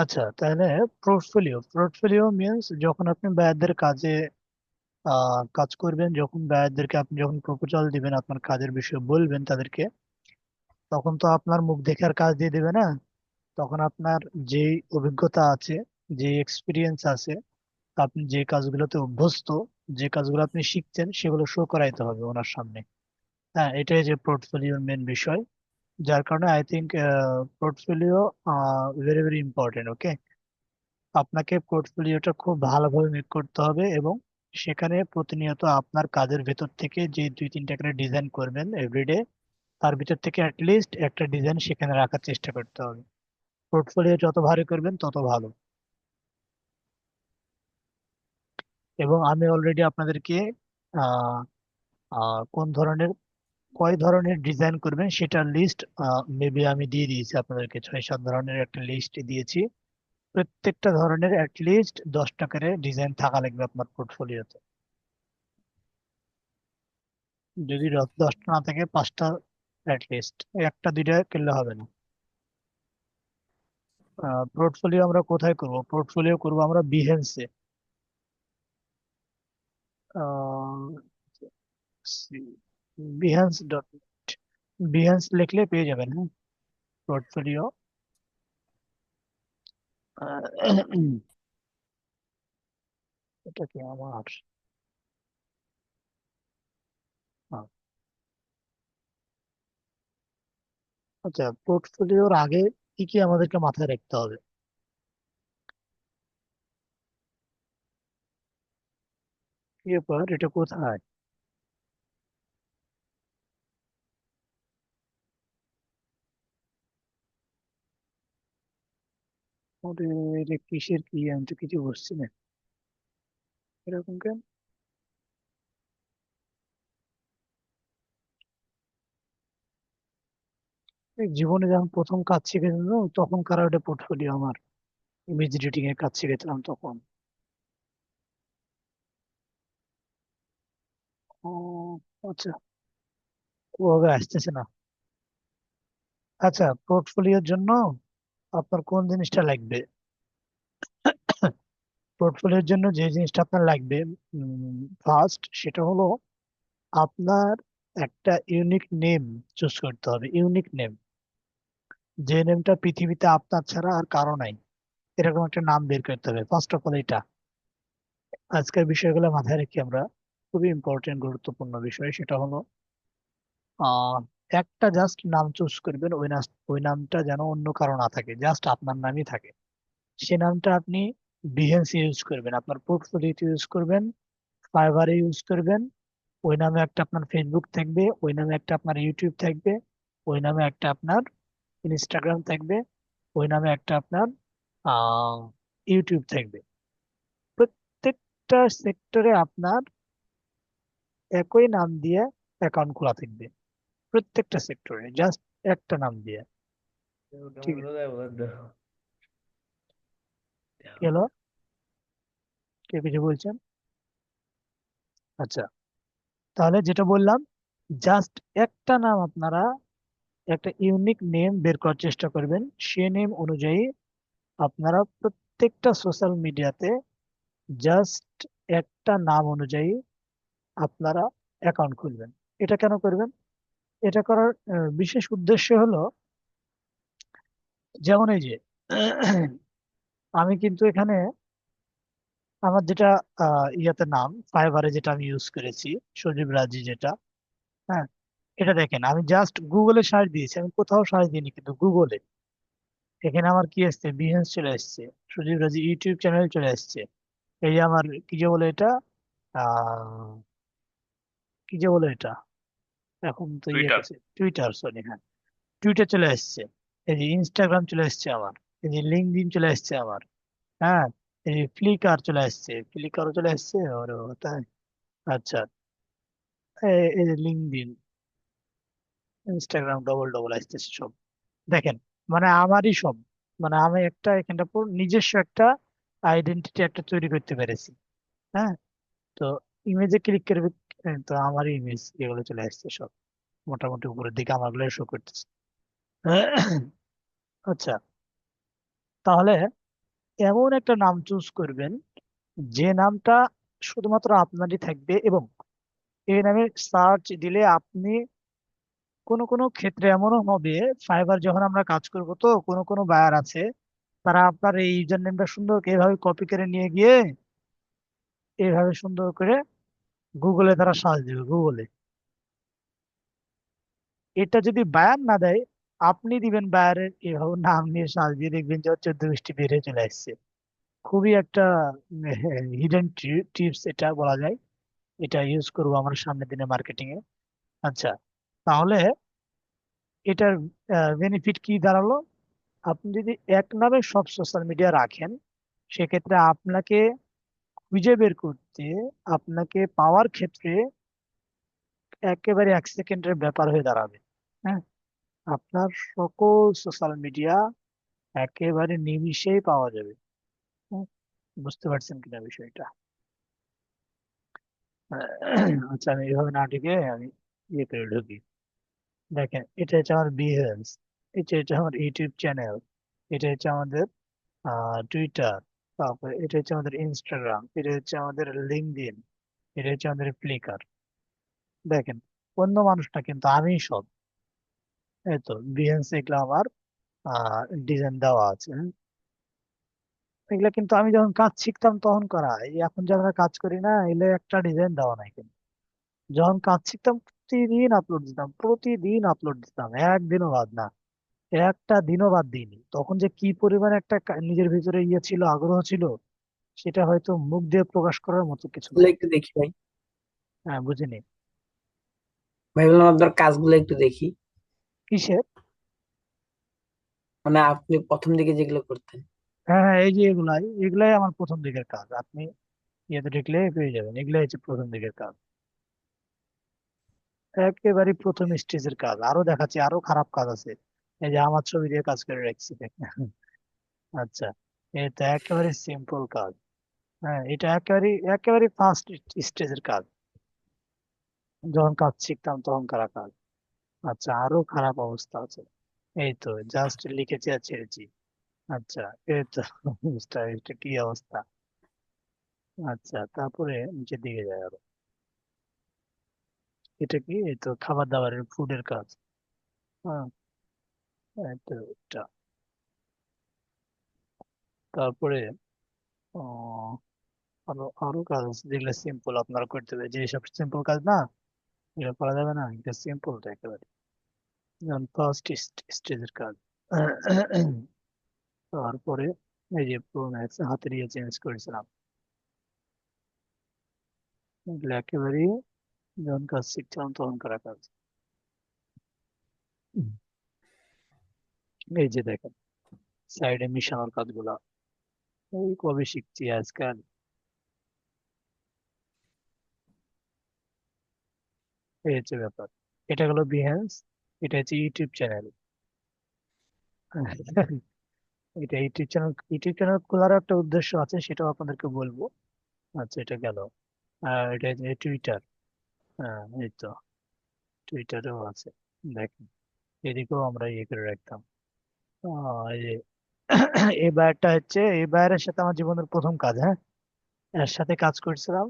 আচ্ছা, তাহলে portfolio portfolio means যখন আপনি বায়ারদের কাজে কাজ করবেন, যখন বায়ারদেরকে আপনি যখন প্রপোজাল দিবেন, আপনার কাজের বিষয়ে বলবেন তাদেরকে, তখন তো আপনার মুখ দেখে আর কাজ দিয়ে দেবে না। তখন আপনার যে অভিজ্ঞতা আছে, যে এক্সপিরিয়েন্স আছে, আপনি যে কাজগুলোতে অভ্যস্ত, যে কাজগুলো আপনি শিখছেন, সেগুলো শো করাইতে হবে ওনার সামনে। হ্যাঁ, এটাই যে পোর্টফোলিওর মেন বিষয়। যার কারণে I think portfolio very very important. Okay, আপনাকে পোর্টফোলিওটা খুব ভালোভাবে মেক করতে হবে, এবং সেখানে প্রতিনিয়ত আপনার কাজের ভেতর থেকে যে দুই তিনটা করে ডিজাইন করবেন এভরিডে, তার ভিতর থেকে অ্যাটলিস্ট একটা ডিজাইন সেখানে রাখার চেষ্টা করতে হবে। পোর্টফোলিও যত ভারী করবেন তত ভালো। এবং আমি অলরেডি আপনাদেরকে আহ, কোন ধরনের, কয় ধরনের ডিজাইন করবেন সেটার লিস্ট মেবি আমি দিয়ে দিয়েছি আপনাদেরকে, 6-7 ধরনের একটা লিস্ট দিয়েছি। প্রত্যেকটা ধরনের অ্যাটলিস্ট 10টা করে ডিজাইন থাকা লাগবে আপনার পোর্টফোলিওতে। যদি 10টা না থাকে, 5টা অ্যাটলিস্ট, একটা দুইটা করলে হবে না। পোর্টফোলিও আমরা কোথায় করব? পোর্টফোলিও করব আমরা বিহেন্সে। বিহেন্স ডট, বিহেন্স লিখলে পেয়ে যাবেন। হ্যাঁ, পোর্টফোলিও। এটা কি আমার? আহ, আচ্ছা, পোর্টফোলিওর আগে কি কি আমাদেরকে মাথায় রাখতে হবে? কি ব্যাপার, এটা কোথায়? ওরে, এটা কিসের কি, আমি তো কিছু বুঝছি না। এরকম কেন? এই জীবনে যখন প্রথম কাজ শিখেছিলাম তখন কার ওটা পোর্টফোলিও আমার, ইমেজ এডিটিং এর কাজ শিখেছিলাম তখন। ও, আচ্ছা, ওভাবে আসতেছে না। আচ্ছা, পোর্টফোলিওর জন্য আপনার কোন জিনিসটা লাগবে? পোর্টফোলিওর জন্য যে জিনিসটা আপনার লাগবে ফার্স্ট, সেটা হলো আপনার একটা ইউনিক নেম চুজ করতে হবে। ইউনিক নেম, যে নেমটা পৃথিবীতে আপনার ছাড়া আর কারো নাই, এরকম একটা নাম বের করতে হবে ফার্স্ট অফ অল। এটা আজকের বিষয়গুলো মাথায় রেখে আমরা, খুবই ইম্পর্টেন্ট গুরুত্বপূর্ণ বিষয়, সেটা হলো আহ একটা জাস্ট নাম চুজ করবেন। ওই নামটা যেন অন্য কারো না থাকে, জাস্ট আপনার নামই থাকে। সে নামটা আপনি বিহেন্সি ইউজ করবেন, আপনার পোর্টফোলিওতে ইউজ করবেন, ফাইবারে ইউজ করবেন। ওই নামে একটা আপনার ফেসবুক থাকবে, ওই নামে একটা আপনার ইউটিউব থাকবে, ওই নামে একটা আপনার ইনস্টাগ্রাম থাকবে, ওই নামে একটা আপনার আহ ইউটিউব থাকবে। প্রত্যেকটা সেক্টরে আপনার একই নাম দিয়ে অ্যাকাউন্ট খোলা থাকবে, প্রত্যেকটা সেক্টরে জাস্ট একটা নাম দিয়ে। ঠিক আছে, কি হলো? কে কিছু বলছেন? আচ্ছা, তাহলে যেটা বললাম, জাস্ট একটা নাম আপনারা, একটা ইউনিক নেম বের করার চেষ্টা করবেন। সে নেম অনুযায়ী আপনারা প্রত্যেকটা সোশ্যাল মিডিয়াতে জাস্ট একটা নাম অনুযায়ী আপনারা অ্যাকাউন্ট খুলবেন। এটা কেন করবেন? এটা করার বিশেষ উদ্দেশ্য হলো, যেমন এই যে আমি কিন্তু এখানে আমার যেটা ইয়াতে নাম, ফাইবারে যেটা আমি ইউজ করেছি, সজীব রাজি যেটা, হ্যাঁ, এটা দেখেন আমি জাস্ট গুগলে সার্চ দিয়েছি, আমি কোথাও সার্চ দিইনি, কিন্তু গুগলে এখানে আমার কি আসছে, বিহেন্স চলে আসছে, সজীব রাজি ইউটিউব চ্যানেল চলে আসছে। এই যে আমার কি যে বলে এটা, আহ কি যে বলে এটা, এখন তো ইয়ে টুইটার। করছে, টুইটার, সরি, হ্যাঁ, টুইটার চলে আসছে। এই যে ইনস্টাগ্রাম চলে আসছে আমার, এই যে লিঙ্কডইন চলে আসছে আমার, হ্যাঁ, এই যে ফ্লিকার চলে আসছে, ফ্লিকারও চলে আসছে, ওরে বাবা, তাই? আচ্ছা, এই যে লিঙ্কডইন, ইনস্টাগ্রাম, ডবল ডবল আসতেছে সব। দেখেন, মানে আমারই সব, মানে আমি একটা এখানটা পুরো নিজস্ব একটা আইডেন্টিটি একটা তৈরি করতে পেরেছি। হ্যাঁ, তো ইমেজে ক্লিক করবে, তো আমারই ইমেজ এগুলো চলে আসছে সব, মোটামুটি উপরের দিকে আমাগুলো শো করতেছে। আচ্ছা, তাহলে এমন একটা নাম চুজ করবেন যে নামটা শুধুমাত্র আপনারই থাকবে, এবং এই নামে সার্চ দিলে আপনি কোনো কোনো ক্ষেত্রে এমনও হবে, ফাইবার যখন আমরা কাজ করব, তো কোনো কোনো বায়ার আছে তারা আপনার এই ইউজার নেমটা সুন্দর করে এভাবে কপি করে নিয়ে গিয়ে এইভাবে সুন্দর করে গুগলে তারা সার্চ দিবে, গুগলে। এটা যদি বায়ার না দেয়, আপনি দিবেন বায়ারের, এভাবে নাম নিয়ে সার্চ দিয়ে দেখবেন যে 14-20টি বের হয়ে চলে আসছে। খুবই একটা হিডেন টিপস এটা বলা যায়। এটা ইউজ করবো আমরা সামনের দিনে মার্কেটিং এ। আচ্ছা, তাহলে এটার বেনিফিট কি দাঁড়ালো? আপনি যদি এক নামে সব সোশ্যাল মিডিয়া রাখেন, সেক্ষেত্রে আপনাকে খুঁজে বের করতে, আপনাকে পাওয়ার ক্ষেত্রে একেবারে 1 সেকেন্ডের ব্যাপার হয়ে দাঁড়াবে। হ্যাঁ, আপনার সকল সোশ্যাল মিডিয়া একেবারে নিমিষেই পাওয়া যাবে। হুম, বুঝতে পারছেন কিনা বিষয়টা? আচ্ছা, আমি এইভাবে না ঢুকে আমি ইয়ে করে ঢুকি। দেখেন, এটা হচ্ছে আমার বিহেভিয়ার্স, এটা হচ্ছে আমার ইউটিউব চ্যানেল, এটা হচ্ছে আমাদের টুইটার, তারপরে এটা হচ্ছে আমাদের ইনস্টাগ্রাম, এটা হচ্ছে আমাদের লিঙ্কডইন, এটা হচ্ছে আমাদের ফ্লিকার। দেখেন, অন্য মানুষ না, কিন্তু আমি সব। এই তো বিহেন্স, এগুলো আমার ডিজাইন দেওয়া আছে। হ্যাঁ? এগুলা কিন্তু আমি যখন কাজ শিখতাম তখন করা, এই এখন যে আমরা কাজ করি না, এগুলো একটা ডিজাইন দেওয়া নাই কিন্তু। যখন কাজ শিখতাম প্রতিদিন আপলোড দিতাম, প্রতিদিন আপলোড দিতাম, একদিনও বাদ না, একটা দিনও বাদ দিইনি। তখন যে কি পরিমাণ একটা নিজের ভিতরে ইয়ে ছিল, আগ্রহ ছিল, সেটা হয়তো মুখ দিয়ে প্রকাশ করার মতো কিছু গুলো নাই। একটু দেখি ভাই। হ্যাঁ, বুঝিনি। ভাই বললাম আপনার কাজগুলো একটু দেখি। কিসের? মানে আপনি প্রথম দিকে যেগুলো করতেন। হ্যাঁ হ্যাঁ, এই যে এগুলাই এগুলাই আমার প্রথম দিকের কাজ। আপনি ইয়েতে ঢুকলে পেয়ে যাবেন, এগুলাই হচ্ছে প্রথম দিকের কাজ। একেবারে প্রথম স্টেজের কাজ। আরো দেখাচ্ছি, আরো খারাপ কাজ আছে। এই যে আমার ছবি দিয়ে কাজ করে রাখছি, দেখেন। আচ্ছা, এটা একেবারে সিম্পল কাজ। হ্যাঁ, এটা একেবারে একেবারে ফার্স্ট স্টেজের কাজ, যখন কাজ শিখতাম তখন করা কাজ। আচ্ছা, আরো খারাপ অবস্থা আছে। এই তো জাস্ট লিখেছি আর ছেড়েছি। আচ্ছা, এই তো অবস্থা, এটা কি অবস্থা! আচ্ছা, তারপরে নিচের দিকে যায় আরো। এটা কি? এই তো খাবার দাবারের ফুডের কাজ। হ্যাঁ, এই তো এটা। তারপরে আহ, আরো আরো কাজ আছে যেগুলো সিম্পল, আপনারা করতে হবে। যে সব সিম্পল কাজ না, এগুলো করা যাবে না, এটা সিম্পল তো একেবারে। যেমন ফার্স্ট স্টেজের কাজ। তারপরে এই যে প্রো ম্যাক্স হাতের ইয়ে চেঞ্জ করেছিলাম, এগুলো একেবারেই যখন কাজ শিখছিলাম তখন করা কাজ। হুম। এই যে দেখেন, সাইডে মিশানোর কাজগুলা এই কবে শিখছি আজকাল। এই হচ্ছে ব্যাপার। এটা হলো বিহেন্স, এটা হচ্ছে ইউটিউব চ্যানেল। এটা ইউটিউব চ্যানেল খোলার একটা উদ্দেশ্য আছে, সেটাও আপনাদেরকে বলবো। আচ্ছা, এটা গেল। আর এটা হচ্ছে টুইটার। হ্যাঁ, এই তো টুইটারেও আছে, দেখেন। এদিকেও আমরা ইয়ে করে রাখতাম। এই যে এই বায়ারটা হচ্ছে, এই বায়ারের সাথে আমার জীবনের প্রথম কাজ। হ্যাঁ, এর সাথে কাজ করছিলাম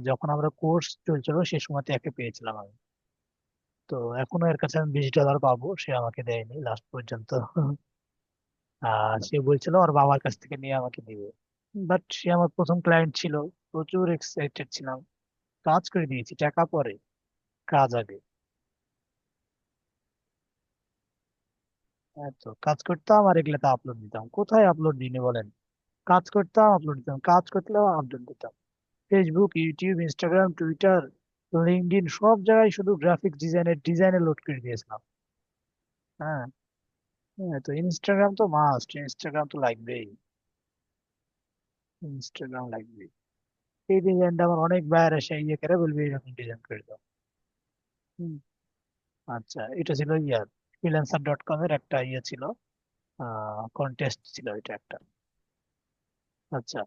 যখন আমরা কোর্স চলছিল, সে সময়তে একে পেয়েছিলাম আমি। তো এখনো এর কাছে আমি $20 পাবো, সে আমাকে দেয়নি লাস্ট পর্যন্ত। সে বলছিল ওর বাবার কাছ থেকে নিয়ে আমাকে দিবে। বাট সে আমার প্রথম ক্লায়েন্ট ছিল, প্রচুর এক্সাইটেড ছিলাম। কাজ করে দিয়েছি, টাকা পরে, কাজ আগে। তো কাজ করতাম আর এগুলাতে আপলোড দিতাম। কোথায় আপলোড দিইনি বলেন? কাজ করতাম, আপলোড দিতাম, কাজ করতাম, আপলোড দিতাম। Facebook, YouTube, Instagram, Twitter, LinkedIn, সব জায়গায় শুধু গ্রাফিক্স ডিজাইনে লোড করে দিয়েছিলাম। হ্যাঁ। হ্যাঁ, তো ইনস্টাগ্রাম তো মাস্ট, ইনস্টাগ্রাম তো লাগবেই, ইনস্টাগ্রাম লাগবে। এই ডিজাইনটা আমার অনেক বাইরে এসে ইয়ে করে বলবি এরকম ডিজাইন করে দাও। হুম। আচ্ছা, এটা ছিল ইয়ার ফ্রিল্যান্সার.কম এর একটা ইয়ে ছিল, কন্টেস্ট ছিল এটা একটা। আচ্ছা,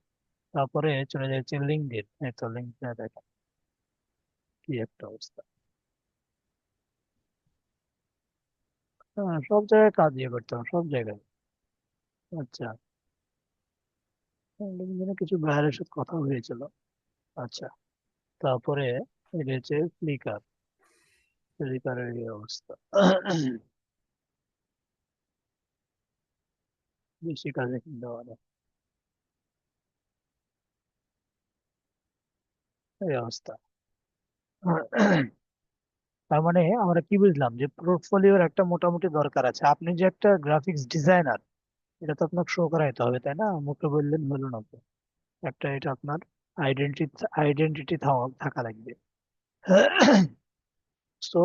তারপরে চলে যাচ্ছে লিঙ্কডইন। এই তো লিঙ্কডইনে দেখেন কি একটা অবস্থা। সব জায়গায় কাজ ইয়ে করতে হবে, সব জায়গায়। আচ্ছা, লিঙ্কডইনে কিছু ভাইয়ারের সাথে কথা হয়েছিল। আচ্ছা, তারপরে এটা হচ্ছে ফ্লিকার। ফ্লিকারের এই অবস্থা। বেশি কাজে দেওয়া না, এই অবস্থা। তার মানে আমরা কি বুঝলাম যে পোর্টফোলিওর একটা মোটামুটি দরকার আছে। আপনি যে একটা গ্রাফিক্স ডিজাইনার, এটা তো আপনাকে শো করাইতে হবে, তাই না? মুখে বললেন হলো না তো। একটা এটা আপনার আইডেন্টিটি আইডেন্টিটি থাকা লাগবে। সো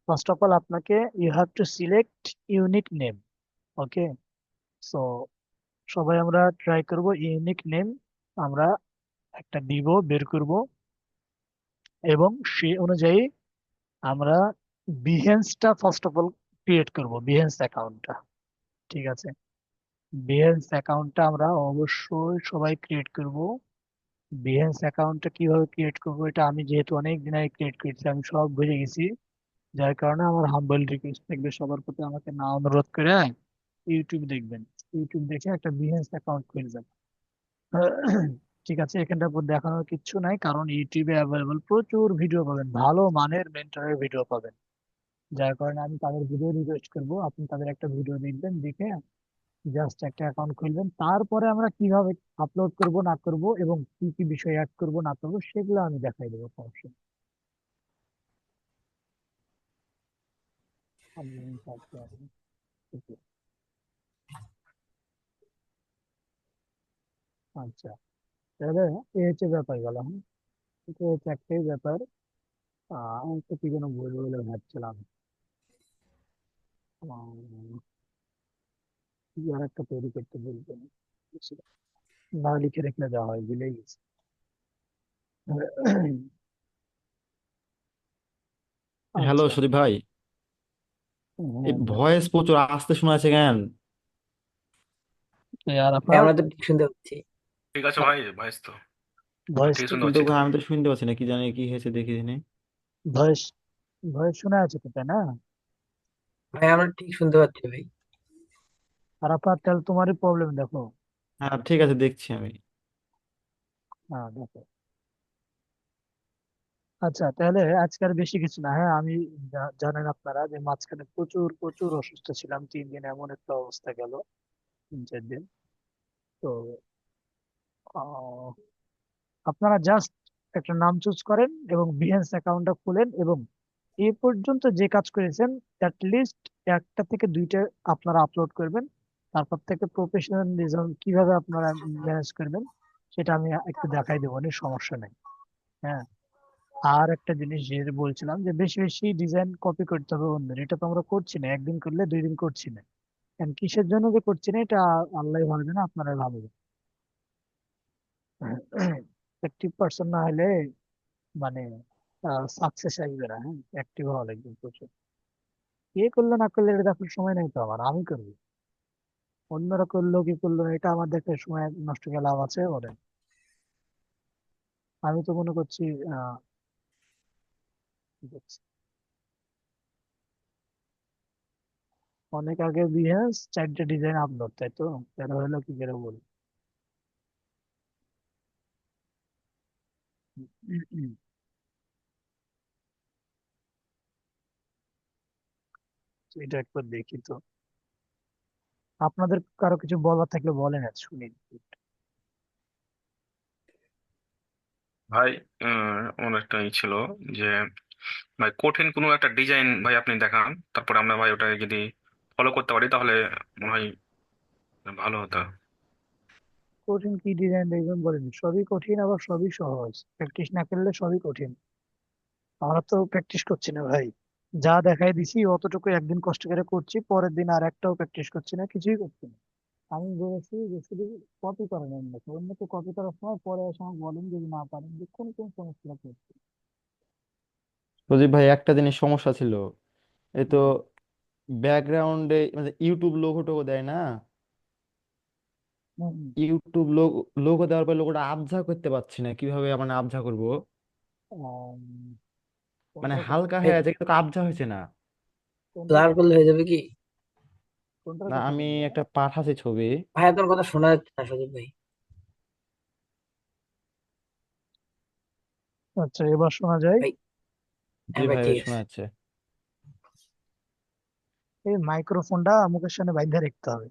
ফার্স্ট অফ অল আপনাকে you have to select unique name. Okay. So সবাই আমরা ট্রাই করব ইউনিক নেম আমরা একটা দিব, বের করব, এবং সেই অনুযায়ী আমরা বিহেন্সটা ফার্স্ট অফ অল ক্রিয়েট করব, বিহেন্স অ্যাকাউন্টটা। ঠিক আছে, বিহেন্স অ্যাকাউন্টটা আমরা অবশ্যই সবাই ক্রিয়েট করব। বিহেন্স অ্যাকাউন্টটা কিভাবে ক্রিয়েট করব, এটা আমি যেহেতু অনেক দিন আগে ক্রিয়েট করেছি, আমি সব বুঝে গেছি। যার কারণে আমার হাম্বল রিকোয়েস্ট থাকবে সবার প্রতি, আমাকে না অনুরোধ করে ইউটিউব দেখবেন। ইউটিউব দেখে একটা বিহেন্স অ্যাকাউন্ট খুলে যাবেন। ঠিক আছে, এখানটার উপর দেখানোর কিচ্ছু নাই, কারণ ইউটিউবে অ্যাভেলেবল প্রচুর ভিডিও পাবেন, ভালো মানের মেন্টরের ভিডিও পাবেন। যার কারণে আমি তাদের ভিডিও রিকোয়েস্ট করবো, আপনি তাদের একটা ভিডিও দেখবেন, দেখে জাস্ট একটা অ্যাকাউন্ট খুলবেন। তারপরে আমরা কিভাবে আপলোড করব না করব এবং কি কি বিষয় অ্যাড করব না করবো সেগুলো আমি দেখাই দেবো, সমস্যা নেই। আমি থাকতে পারবো। ঠিক আছে। আচ্ছা, তাহলে এই হচ্ছে ব্যাপার গেল। হ্যাঁ, এটা হচ্ছে একটাই ব্যাপার। আমি তো কি যেন বলবো বলে ভাবছিলাম। কি আর একটা তৈরি করতে বলবো, না লিখে রেখে দেওয়া হয়, ভুলে গেছি। হ্যালো আচ্ছা। সুদীপ ভাই, এই হ্যাঁ, ভয়েস প্রচুর আস্তে শোনা যাচ্ছে কেন? তো আর ভাই আপনার আমরা তো ঠিক শুনতে পাচ্ছি। ঠিক আছে ভাই, ভয়েস তো আমি ভয়েস ঠিক শুনতে কিন্তু পাচ্ছি তো। আমি তো শুনতে পাচ্ছি না, কি জানি কি হয়েছে দেখি নি। ভয়েস ভয়েস শোনা আছে তো, তাই না? ভাই আমরা ঠিক শুনতে পাচ্ছি ভাই। আর আপনার তাহলে তোমারই প্রবলেম, দেখো। হ্যাঁ ঠিক আছে, দেখছি আমি। হ্যাঁ, দেখো। আচ্ছা, তাহলে আজকে আর বেশি কিছু না। হ্যাঁ, আমি জানেন আপনারা যে মাঝখানে প্রচুর প্রচুর অসুস্থ ছিলাম, 3 দিন এমন একটা অবস্থা গেল, 3-4 দিন। তো আহ, আপনারা জাস্ট একটা নাম চুজ করেন এবং বিহেন্স অ্যাকাউন্টটা খুলেন, এবং এ পর্যন্ত যে কাজ করেছেন লিস্ট একটা থেকে দুইটা আপনারা আপলোড করবেন। তারপর থেকে প্রফেশনালিজম কিভাবে আপনারা ম্যানেজ করবেন সেটা আমি একটু দেখাই দেবো, নিয়ে সমস্যা নেই। হ্যাঁ, আর একটা জিনিস যে বলছিলাম যে বেশি বেশি ডিজাইন কপি করতে হবে অন্যের, এটা তো আমরা করছি না, একদিন করলে 2 দিন করছি না। কারণ কিসের জন্য যে করছি না এটা আল্লাহ ভালো জানে, আপনারাই ভালো জানেন। অ্যাক্টিভ পার্সন না হলে মানে সাকসেস আসবে না। হ্যাঁ, অ্যাক্টিভ হওয়া লাগবে প্রচুর। কে করলো না করলে এটা দেখার সময় নেই তো আমার, আমি করবো। অন্যরা করলো কি করলো না এটা আমার দেখে সময় নষ্ট করে লাভ আছে বলেন? আমি তো মনে করছি আহ কি করছি? অনেক আগে বিহেন্স 4টে ডিজাইন আপলোড, তাই তো? তাহলে হলো কি করে বল? এটা একবার দেখি তো। আপনাদের কারো কিছু বলার থাকলে বলেন, আর শুনি। ভাই, আমার একটা ছিল যে ভাই কঠিন কোনো একটা ডিজাইন ভাই আপনি দেখান, তারপরে আমরা ভাই ওটা যদি ফলো করতে পারি তাহলে মনে হয় ভালো হতো। কঠিন কি ডিজাইন দেখবেন বলেন? সবই কঠিন, আবার সবই সহজ। প্র্যাকটিস না করলে সবই কঠিন। আমরা তো প্র্যাকটিস করছি না ভাই। যা দেখাই দিছি অতটুকু একদিন কষ্ট করে করছি, পরের দিন আর একটাও প্র্যাকটিস করছি না, কিছুই করছি না। আমি বলেছি যে শুধু কপি করেন অন্যকে, অন্যকে কপি করার সময় পরে এসে আমাকে বলেন যদি না পারেন যে কোন কোন সমস্যা করছে। সুদীপ ভাই, একটা জিনিস সমস্যা ছিল। এই তো ব্যাকগ্রাউন্ডে মানে ইউটিউব লোগো টোগো দেয় না। হুম, ইউটিউব লোগো দেওয়ার পর লোগোটা আবঝা করতে পারছি না, কিভাবে মানে আবঝা করব? আম, মানে কোনটার কথা হালকা ভাই হয়ে আছে কিন্তু আবঝা হয়েছে না। কোনটার ব্লার কথা করলে হয়ে যাবে কি? কোনটার না, কথা আমি বলবো? একটা পাঠাচ্ছি ছবি। ভাই আপনার কথা শোনা যাচ্ছে না সুদীপ ভাই। আচ্ছা, এবার শোনা যায়? ভাই। জি হ্যাঁ ভাই, ভাই, ঠিক শোনা আছে। যাচ্ছে। এই মাইক্রোফোনটা মুখের সামনে বাইন্ধা রাখতে হবে।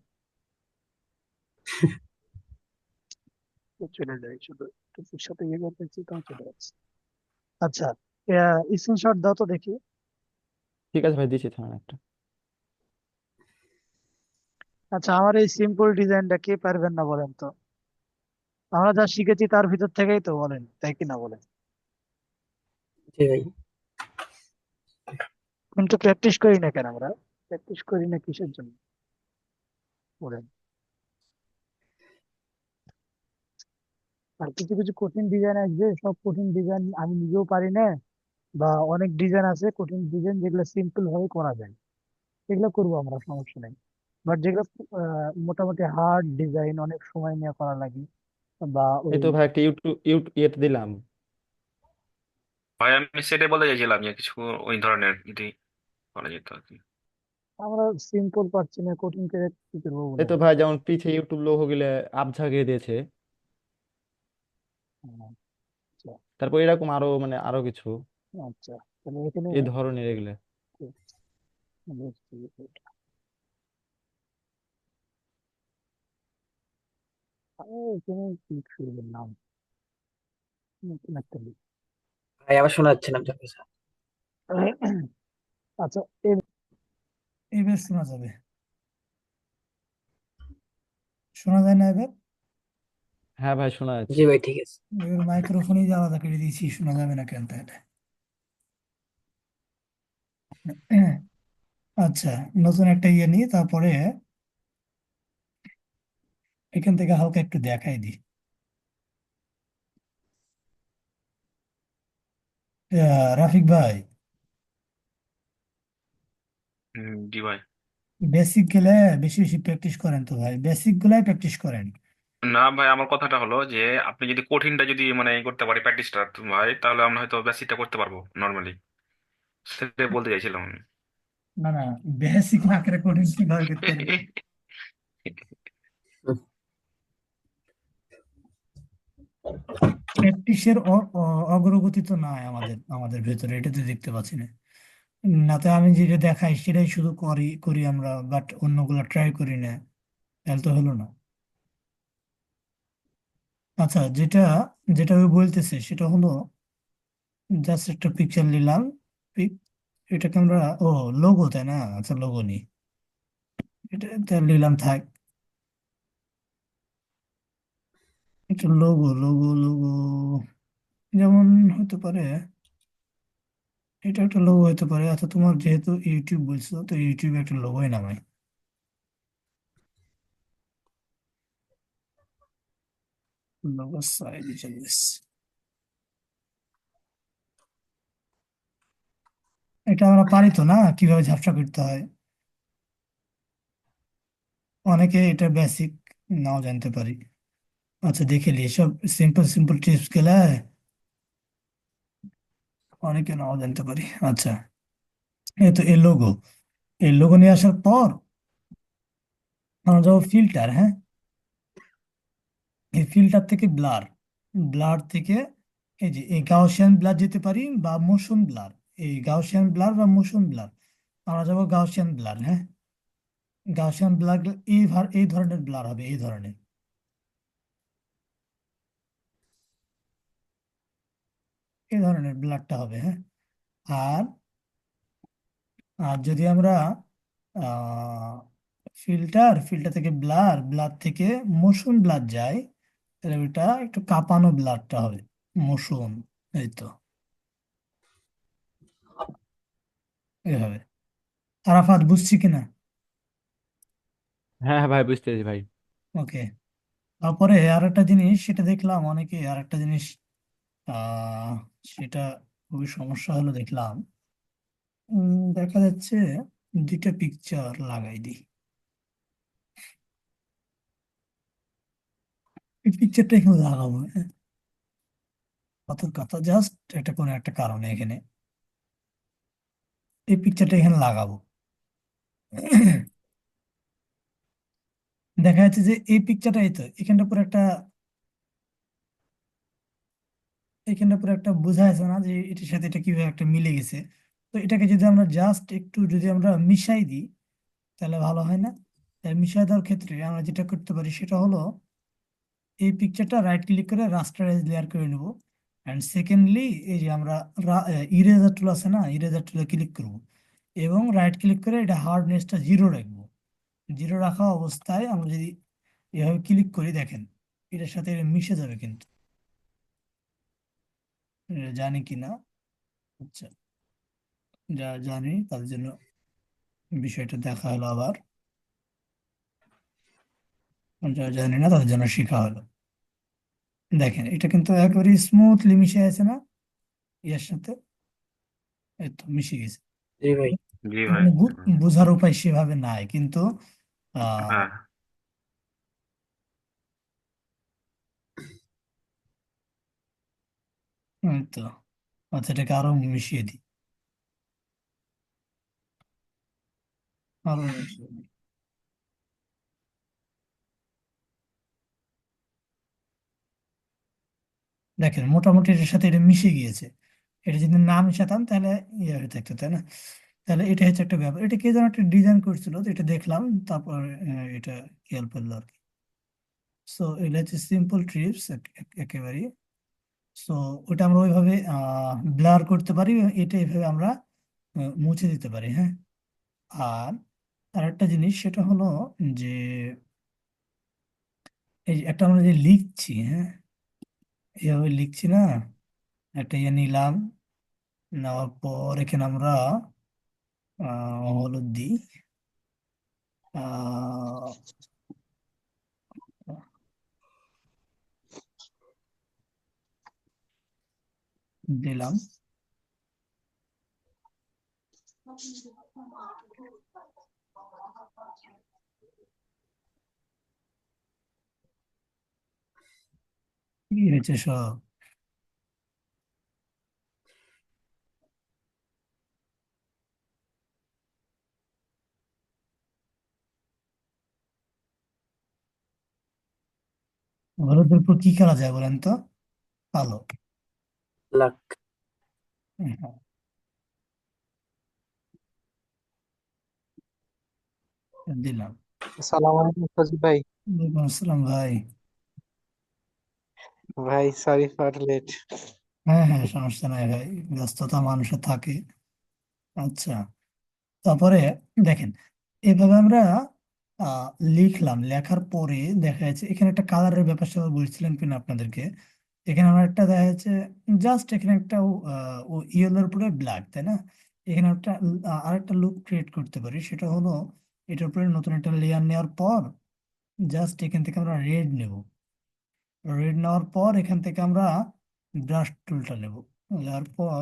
তো চলে যায়, শুধু টুপির সাথে ইয়ে করতেছি তাও চলে যাচ্ছে। আচ্ছা, স্ক্রিনশট দাও তো দেখি। ঠিক আছে ভাই, দিচ্ছি, থামেন একটা। আচ্ছা, আমার এই সিম্পল ডিজাইনটা কে পারবেন না বলেন তো? আমরা যা শিখেছি তার ভিতর থেকেই তো, বলেন তাই কি না বলেন? জি ভাই। কিন্তু প্র্যাকটিস করি না কেন আমরা? প্র্যাকটিস করি না কিসের জন্য বলেন? আর কিছু কিছু কঠিন ডিজাইন আসবে, সব কঠিন ডিজাইন আমি নিজেও পারি না। বা অনেক ডিজাইন আছে কঠিন ডিজাইন, যেগুলো সিম্পল ভাবে করা যায়, সেগুলো করবো আমরা, সমস্যা নেই। বাট যেগুলো মোটামুটি হার্ড ডিজাইন, অনেক সময় নিয়ে করা লাগে, বা এই ওই তো ভাই একটা ইউটিউব ইয়েতে দিলাম। ভাই আমি সেটাই বলতে চাইছিলাম যে কিছু ওই ধরনের যদি করা যেত আর কি। আমরা সিম্পল পাচ্ছি না, কঠিন করে কি করবো এই বলেন? তো ভাই, যেমন পিছে ইউটিউব লোগো গুলো আপ ঝাঁকিয়ে দিয়েছে। আচ্ছা। তারপর এরকম আরো মানে আরো কিছু আচ্ছা, তাহলে এখানে এই ধরনের এগুলো। বুঝছি। এখানে কি করবেন নাম, নতুন একটা লিখ। ভাই আবার শোনা যাচ্ছে না আপনার কথা। আচ্ছা, এবার শোনা যাবে? শোনা যায় না এবার? হ্যাঁ ভাই, শোনা জি যাচ্ছে। ভাই, ঠিক আছে। এবার মাইক্রোফোনই আলাদা করে দিয়েছি, শোনা যাবে না কেন তাহলে? আচ্ছা, নতুন একটা ইয়ে নিয়ে তারপরে এখান থেকে হালকা একটু দেখাই দিই। রাফিক ভাই, জি ভাই। বেসিক গেলে বেশি বেশি প্র্যাকটিস করেন তো ভাই, বেসিক গুলাই প্র্যাকটিস করেন। না ভাই, আমার কথাটা হলো যে আপনি যদি কঠিনটা যদি মানে করতে পারি প্র্যাকটিসটা ভাই, তাহলে আমরা হয়তো বেসিকটা করতে পারবো নর্মালি। সেটাই বলতে চাইছিলাম আমি। না না, বেসিক না করে কঠিন কিভাবে করতে পারবেন? হুম। প্র্যাকটিসের অগ্রগতি তো নাই আমাদের আমাদের ভেতরে, এটা তো দেখতে পাচ্ছি না। না তো আমি যেটা দেখাই সেটাই শুধু করি করি আমরা, বাট অন্যগুলো ট্রাই করি না, তাহলে তো হলো না। আচ্ছা, যেটা যেটা ওই বলতেছে সেটা হলো, জাস্ট একটা পিকচার নিলাম। পিক, এটাকে আমরা, ও লোগো তাই না? আচ্ছা, লোগো নি, এটা নিলাম থাক। এটা লোগো লোগো লোগো, যেমন হতে পারে, এটা একটা লোগো হতে পারে। আচ্ছা, তোমার যেহেতু ইউটিউব বলছো, তো ইউটিউবে একটা লোগোই নামাই। লোগো সাইজ চল্লিশ। এটা আমরা পারি তো না কিভাবে ঝাপসা করতে হয়? অনেকে এটা বেসিক নাও জানতে পারি। আচ্ছা, দেখে নি সব সিম্পল সিম্পল টিপস গুলা অনেকে নাও জানতে পারি। আচ্ছা, এই তো এই লোগো নিয়ে আসার পর আমরা যাবো ফিল্টার, হ্যাঁ। এই ফিল্টার থেকে ব্লার, ব্লার থেকে এই যে এই গাউসিয়ান ব্লার যেতে পারি, বা মোশন ব্লার। এই গাউসিয়ান ব্লার বা মোশন ব্লার, আমরা যাবো গাউসিয়ান ব্লার, হ্যাঁ। গাউসিয়ান ব্লার এই ধরনের ব্লার হবে, এই ধরনের ব্লারটা হবে, হ্যাঁ। আর আর যদি আমরা ফিল্টার থেকে ব্লার থেকে মোশন ব্লার যায়, তাহলে ওইটা একটু কাঁপানো ব্লারটা হবে, মোশন। এই তো, এইভাবে। আরাফাত, বুঝছি কিনা? হ্যাঁ হ্যাঁ ভাই, বুঝতে পেরেছি ভাই। ওকে। তারপরে আর একটা জিনিস, সেটা দেখলাম অনেকে আর একটা জিনিস, আহ সেটা খুবই সমস্যা হলো দেখলাম। দেখা যাচ্ছে দুইটা পিকচার লাগাই দিই। এই পিকচারটা এখানে লাগাবো, হ্যাঁ। কত কথা, জাস্ট এটা কোনো একটা কারণে এখানে এই পিকচারটা এখানে লাগাবো। দেখা যাচ্ছে যে এই পিকচারটা, এই তো এখানটা পুরো একটা এখানে পুরো একটা বোঝা আছে না যে এটার সাথে এটা কিভাবে একটা মিলে গেছে। তো এটাকে যদি আমরা জাস্ট একটু যদি আমরা মিশাই দিই তাহলে ভালো হয় না? তাই মিশাই দেওয়ার ক্ষেত্রে আমরা যেটা করতে পারি সেটা হলো এই পিকচারটা রাইট ক্লিক করে রাস্টারাইজ লেয়ার করে নেব। অ্যান্ড সেকেন্ডলি এই যে আমরা ইরেজার টুল আছে না, ইরেজার টুলে ক্লিক করব এবং রাইট ক্লিক করে এটা হার্ডনেসটা 0 রাখবো। 0 রাখা অবস্থায় আমরা যদি এভাবে ক্লিক করি দেখেন এটার সাথে এটা মিশে যাবে কিন্তু। এটা জানি কি না? আচ্ছা, যা জানি তাদের জন্য বিষয়টা দেখা হলো আবার, যারা জানি না তাদের জন্য শেখা হলো। দেখেন এটা কিন্তু একেবারে স্মুথলি মিশে আছে না এর সাথে, এই তো মিশে গেছে। জি ভাই। জি ভাই। মানে বোঝার উপায় সেভাবে নাই কিন্তু আহ হ্যাঁ এই তো। আচ্ছা, এটাকে আরো মিশিয়ে দিই, আরো মিশিয়ে দিই। দেখেন মোটামুটি এটার সাথে এটা মিশে গিয়েছে। এটা যদি না মিশাতাম তাহলে ইয়ে হয়ে থাকতো, তাই না? তাহলে এটা হচ্ছে একটা ব্যাপার। এটা কে যেন একটা ডিজাইন করছিল, তো এটা দেখলাম, তারপর এটা খেয়াল করলো আর কি। সো এটা হচ্ছে সিম্পল ট্রিপস একেবারে। সো ওটা আমরা ওইভাবে ব্লার করতে পারি, এটা এইভাবে আমরা মুছে দিতে পারি, হ্যাঁ। আর আরেকটা জিনিস সেটা হলো যে এই যে একটা আমরা যে লিখছি, হ্যাঁ, এইভাবে লিখছি না, একটা ইয়ে নিলাম, নেওয়ার পর এখানে আমরা হলুদ দিই, আহ, দিলাম। কি হয়েছে সব? হলুদের উপর কি করা যায় বলেন তো? কালো। লাক। হ্যাঁ, দিলাম। আসসালামু আলাইকুম সজীব ভাই। ওয়ালাইকুম আসসালাম ভাই। ভাই সরি ফর লেট। হ্যাঁ হ্যাঁ, সমস্যা নাই ভাই, ব্যস্ততা মানুষের থাকে। আচ্ছা, তারপরে দেখেন এভাবে আমরা আহ, লিখলাম, লেখার পরে দেখা যাচ্ছে এখানে একটা কালারের ব্যাপার স্যাপার বলছিলাম কিনা আপনাদেরকে। এখানে আমরা একটা দেখা যাচ্ছে জাস্ট এখানে একটা ইয়েলোর উপরে ব্ল্যাক, তাই না? এখানে একটা আরেকটা লুক ক্রিয়েট করতে পারি, সেটা হলো এটার উপরে নতুন একটা লেয়ার নেওয়ার পর জাস্ট এখান থেকে আমরা রেড নেব। রেড নেওয়ার পর এখান থেকে আমরা ব্রাশ টুলটা নেব, নেওয়ার পর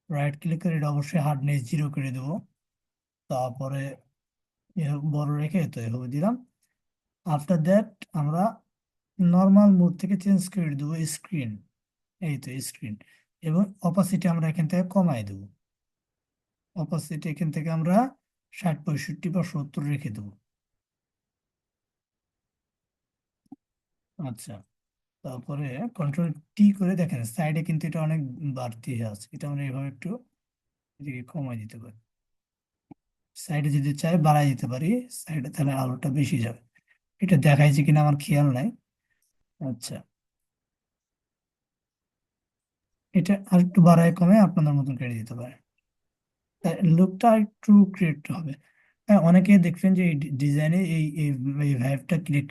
রাইট ক্লিক করে এটা অবশ্যই হার্ডনেস 0 করে দেবো। তারপরে বড় রেখে তো এভাবে দিলাম। আফটার দ্যাট আমরা নর্মাল মোড থেকে চেঞ্জ করে দেবো স্ক্রিন, এই তো স্ক্রিন। এবং অপাসিটি আমরা এখান থেকে কমাই দেবো। অপাসিটি এখান থেকে আমরা 60, 65 বা 70 রেখে দেবো। আচ্ছা, তারপরে কন্ট্রোল টি করে দেখেন সাইডে কিন্তু এটা অনেক বাড়তি হয়ে আছে, এটা আমরা এভাবে একটু এদিকে কমাই দিতে পারি। সাইডে যদি চাই বাড়াই দিতে পারি সাইডে, তাহলে আলোটা বেশি যাবে। এটা দেখাইছে কিনা আমার খেয়াল নাই। আচ্ছা, এটা আর একটু বাড়ায় কমে আপনাদের মতন কেটে দিতে পারে, লুকটা একটু ক্রিয়েট হবে। হ্যাঁ, অনেকে দেখবেন যে এই ডিজাইনে এই ভাইবটা ক্রিয়েট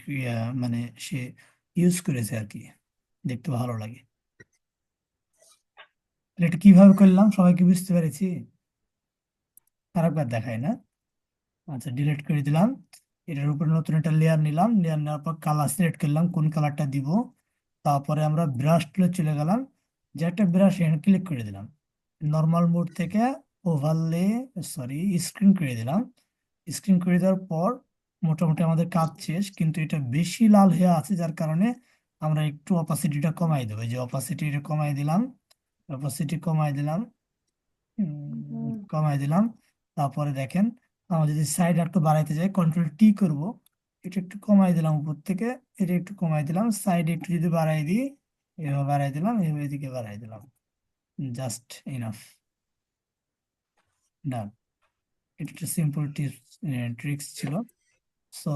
মানে সে ইউজ করেছে আর কি, দেখতে ভালো লাগে। তাহলে এটা কিভাবে করলাম সবাইকে বুঝতে পেরেছি? আরেকবার দেখাই না? আচ্ছা, ডিলিট করে দিলাম। এটার উপরে নতুন একটা লেয়ার নিলাম, লেয়ার নেওয়ার পর কালার সিলেক্ট করলাম কোন কালারটা দিব। তারপরে আমরা ব্রাশ টুলে চলে গেলাম, যে একটা ব্রাশ এখানে ক্লিক করে দিলাম, নর্মাল মোড থেকে ওভারলে সরি স্ক্রিন করে দিলাম। স্ক্রিন করে দেওয়ার পর মোটামুটি আমাদের কাজ শেষ, কিন্তু এটা বেশি লাল হয়ে আছে যার কারণে আমরা একটু অপাসিটিটা কমাই দেবো। এই যে অপাসিটিটা কমাই দিলাম, অপাসিটি কমাই দিলাম, কমাই দিলাম। তারপরে দেখেন আমরা যদি সাইড একটু বাড়াইতে যাই কন্ট্রোল টি করব, এটা একটু কমাই দিলাম উপর থেকে, এটা একটু কমাই দিলাম, সাইড একটু যদি বাড়াই দিই এভাবে বাড়াই দিলাম, এভাবে এদিকে বাড়াই দিলাম, জাস্ট ইনাফ, ডান। এটা একটা সিম্পল ট্রিক্স ছিল। সো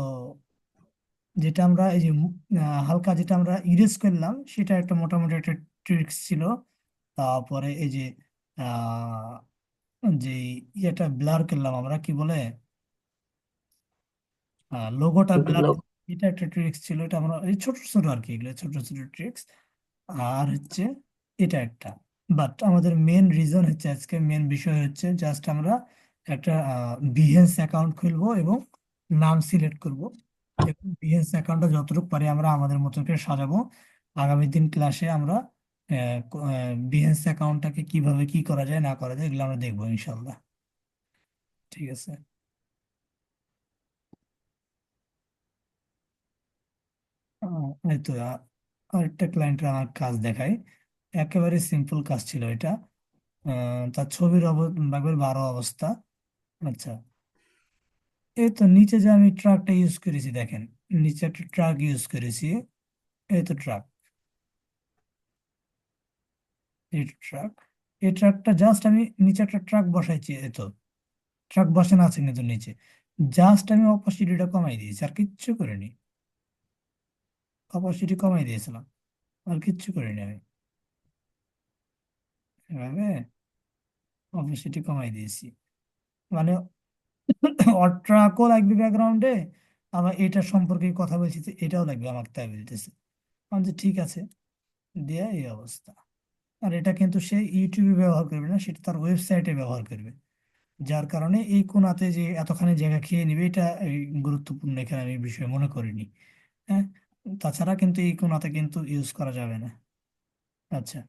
যেটা আমরা এই যে হালকা যেটা আমরা ইরেজ করলাম সেটা একটা মোটামুটি একটা ট্রিক্স ছিল। তারপরে এই যে আহ যে ইয়েটা ব্লার করলাম আমরা, কি বলে, লোগোটা ইউটিউব ব্লার, লোক এটা একটা ট্রিক্স ছিল। এটা আমরা এই ছোট ছোট আর কি, এগুলো ছোট ছোট ট্রিক্স। আর হচ্ছে এটা একটা, বাট আমাদের মেন রিজন হচ্ছে, আজকে মেন বিষয় হচ্ছে জাস্ট আমরা একটা বিহেন্স অ্যাকাউন্ট খুলবো এবং নাম সিলেক্ট করব, এবং বিহেন্স অ্যাকাউন্টটা যতটুকু পারি আমরা আমাদের মতো করে সাজাবো। আগামী দিন ক্লাসে আমরা বিহেন্স অ্যাকাউন্টটাকে কিভাবে কি করা যায় না করা যায় এগুলো আমরা দেখবো ইনশাল্লাহ। ঠিক আছে। এই তো আরেকটা ক্লায়েন্টের আমার কাজ দেখাই, একেবারে সিম্পল কাজ ছিল এটা। তার ছবির লাগবে 12 অবস্থা। আচ্ছা, এই তো নিচে যে আমি ট্রাকটা ইউজ করেছি দেখেন, নিচে একটা ট্রাক ইউজ করেছি। এই তো ট্রাক, এই ট্রাক, এই ট্রাকটা জাস্ট আমি নিচে একটা ট্রাক বসাইছি। এই তো ট্রাক বসানো আছে কিন্তু নিচে, জাস্ট আমি অপাসিটিটা কমাই দিয়েছি, আর কিচ্ছু করিনি। অপাসিটি কমাই দিয়েছিলাম, আর কিচ্ছু করিনি আমি, এভাবে অপাসিটি কমাই দিয়েছি। মানে ওর ট্রাকও লাগবে ব্যাকগ্রাউন্ডে, আবার এটা সম্পর্কে কথা বলছি যে এটাও লাগবে আমার, তাই বলতেছে। আমি যে ঠিক আছে, দিয়ে এই অবস্থা। আর এটা কিন্তু সে ইউটিউবে ব্যবহার করবে না, সেটা তার ওয়েবসাইটে ব্যবহার করবে। যার কারণে এই কোণাতে যে এতখানি জায়গা খেয়ে নিবে, এটা এই গুরুত্বপূর্ণ এখানে আমি বিষয় মনে করিনি। হ্যাঁ, তাছাড়া কিন্তু এই কোণাতে কিন্তু ইউজ করা যাবে না। আচ্ছা,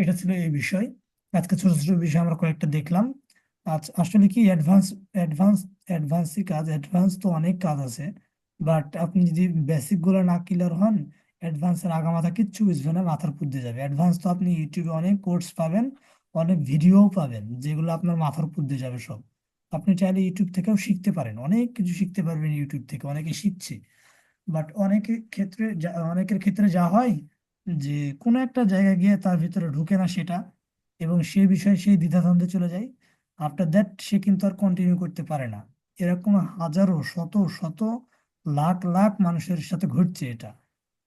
এটা ছিল এই বিষয়। আজকে ছোট ছোট বিষয় আমরা কয়েকটা দেখলাম। আজ আসলে কি অ্যাডভান্স, অ্যাডভান্স অ্যাডভান্সই কাজ, অ্যাডভান্স তো অনেক কাজ আছে, বাট আপনি যদি বেসিক গুলো না ক্লিয়ার হন, অ্যাডভান্সের আগামাথা কিচ্ছু বুঝবে না, মাথার উপর দিয়ে যাবে। অ্যাডভান্স তো আপনি ইউটিউবে অনেক কোর্স পাবেন, অনেক ভিডিও পাবেন, যেগুলো আপনার মাথার উপর দিয়ে যাবে সব। আপনি চাইলে ইউটিউব থেকেও শিখতে পারেন, অনেক কিছু শিখতে পারবেন ইউটিউব থেকে, অনেকে শিখছে। বাট অনেকের ক্ষেত্রে যা হয় যে কোনো একটা জায়গায় গিয়ে তার ভিতরে ঢুকে না সেটা, এবং সে বিষয়ে সেই দ্বিধাদ্বন্দ্বে চলে যায়। আফটার দ্যাট সে কিন্তু আর কন্টিনিউ করতে পারে না। এরকম হাজারো শত শত লাখ লাখ মানুষের সাথে ঘটছে এটা,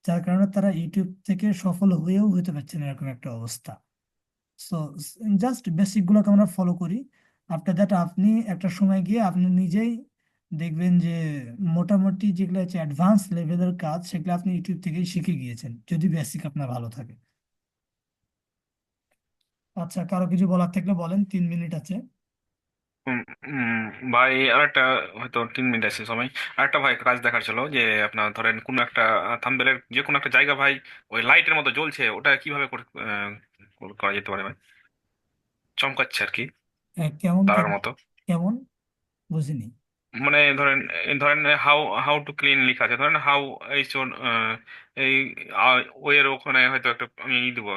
যার কারণে তারা ইউটিউব থেকে সফল হয়েও হতে পারছে না, এরকম একটা অবস্থা। সো জাস্ট বেসিক গুলোকে আমরা ফলো করি। আফটার দ্যাট আপনি একটা সময় গিয়ে আপনি নিজেই দেখবেন যে মোটামুটি যেগুলো হচ্ছে অ্যাডভান্স লেভেলের কাজ, সেগুলো আপনি ইউটিউব থেকেই শিখে গিয়েছেন, যদি বেসিক আপনার ভালো থাকে। আচ্ছা, কারো কিছু বলার থাকলে বলেন, 3 মিনিট আছে। উম, উম, ভাই আরেকটা, হয়তো 3 মিনিট আছে সময়। আরেকটা ভাই কাজ দেখার ছিল যে আপনার ধরেন কোনো একটা থাম্বনেলের যে কোনো একটা জায়গা ভাই ওই লাইটের মতো জ্বলছে, ওটা কিভাবে করা যেতে পারে ভাই? চমকাচ্ছে আর কি, কেমন তারার থাকে? মতো। কেমন, বুঝিনি। মানে ধরেন, ধরেন হাউ হাউ টু ক্লিন লেখা আছে, ধরেন হাউ এই এই ওয়ের ওখানে হয়তো একটা আমি দেবো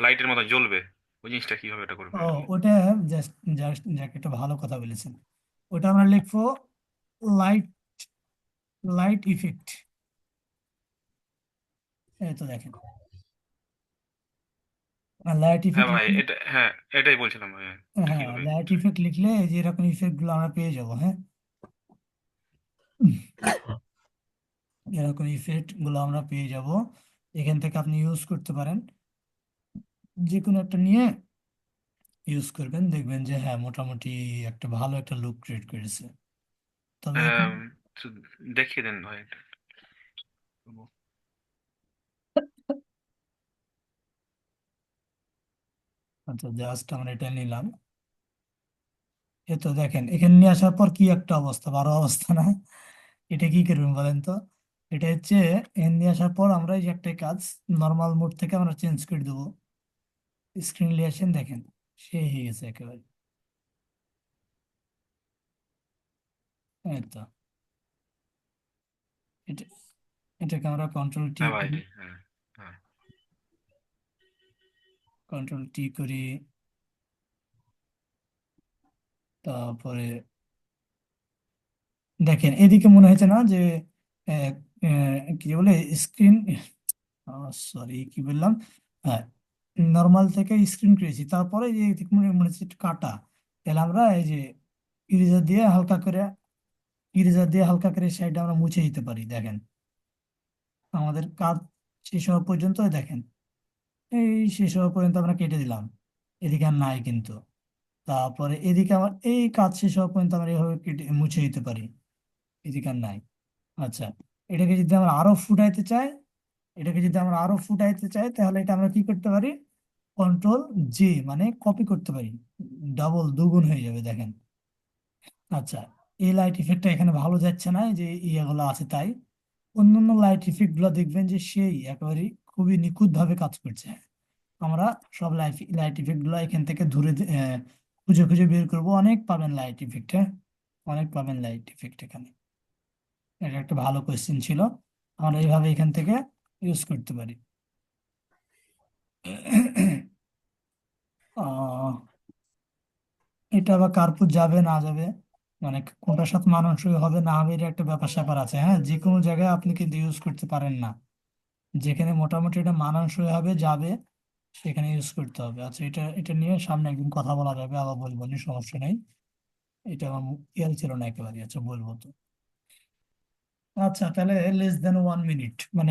লাইটের মতো জ্বলবে, ওই জিনিসটা কিভাবে এটা করবে ও, আর কি? ওটা জাস্ট জাস্ট যাকে একটা ভালো কথা বলেছেন, ওটা আমরা লিখবো লাইট, লাইট ইফেক্ট। এই তো দেখেন, লাইট হ্যাঁ ইফেক্ট ভাই, লিখলে, এটা হ্যাঁ, এটাই বলছিলাম ভাই, এটা হ্যাঁ কিভাবে লাইট করতে হয়? ইফেক্ট লিখলে এই যে এরকম ইফেক্ট গুলো আমরা পেয়ে যাবো। হ্যাঁ, এরকম ইফেক্ট গুলো আমরা পেয়ে যাব, এখান থেকে আপনি ইউজ করতে পারেন, যে কোনো একটা নিয়ে ইউজ করবেন, দেখবেন যে হ্যাঁ মোটামুটি একটা ভালো একটা লুক ক্রিয়েট করেছে। তবে আম, এখানে তো দেখিয়ে দেন ভাই এটা। আচ্ছা, জাস্ট আমরা এটা নিলাম। এ তো দেখেন, এখানে নিয়ে আসার পর কি একটা অবস্থা, 12 অবস্থা না? এটা কি করবেন বলেন তো? এটা হচ্ছে এখানে নিয়ে আসার পর আমরা এই যে একটা কাজ, নর্মাল মোড থেকে আমরা চেঞ্জ করে দেবো, স্ক্রিন রিলেশন দেখেন, সেই হয়ে গেছে একেবারে। এই তো, এটা, এটাকে আমরা কন্ট্রোল টি হ্যাঁ ভাই, করি, হ্যাঁ হ্যাঁ। কন্ট্রোল টি করি, তারপরে দেখেন এদিকে মনে হয়েছে না যে আহ, কি বলে স্ক্রিন, সরি কি বললাম, হ্যাঁ নর্মাল থেকে স্ক্রিন করেছি, তারপরে এই যে মনে হচ্ছে একটু কাটা, তাহলে আমরা এই যে ইরেজার দিয়ে হালকা করে সাইডে আমরা মুছে দিতে পারি। দেখেন আমাদের কাজ শেষ হওয়া পর্যন্ত দেখেন, এই শেষ হওয়া পর্যন্ত আমরা কেটে দিলাম, এদিকে আর নাই কিন্তু। তারপরে এদিকে আমার এই কাজ শেষ হওয়া পর্যন্ত আমরা এভাবে কেটে মুছে দিতে পারি, এদিকে আর নাই। আচ্ছা, এটাকে যদি আমরা আরো ফুটাইতে চাই, তাহলে এটা আমরা কি করতে পারি, কন্ট্রোল জে, মানে কপি করতে পারি, ডাবল দ্বিগুণ হয়ে যাবে দেখেন। আচ্ছা, এই লাইট ইফেক্টটা এখানে ভালো যাচ্ছে না, এই যে ইয়েগুলো আছে তাই। অন্যান্য লাইট ইফেক্ট গুলো দেখবেন যে সেই একেবারে খুবই নিখুঁত ভাবে কাজ করছে। আমরা সব লাইট ইফেক্ট গুলো এখান থেকে খুঁজে খুঁজে বের করব, অনেক পাবেন লাইট ইফেক্ট, হ্যাঁ অনেক পাবেন লাইট ইফেক্ট এখানে। এটা একটা ভালো কোয়েশ্চেন ছিল, আমরা এইভাবে এখান থেকে ইউজ করতে পারি। আহ, এটা আবার কার্পুর যাবে না যাবে, মানে কোনটার সাথে মানানসই হবে না হবে, এটা একটা ব্যাপার স্যাপার আছে। হ্যাঁ, যে কোনো জায়গায় আপনি কিন্তু ইউজ করতে পারেন না, যেখানে মোটামুটি এটা মানানসই হবে যাবে সেখানে ইউজ করতে হবে। আচ্ছা, এটা এটা নিয়ে সামনে একদিন কথা বলা যাবে, আবার বলবো নি, সমস্যা নেই। এটা আমার খেয়াল ছিল না একেবারে। আচ্ছা বলবো তো। আচ্ছা তাহলে লেস দেন 1 মিনিট, মানে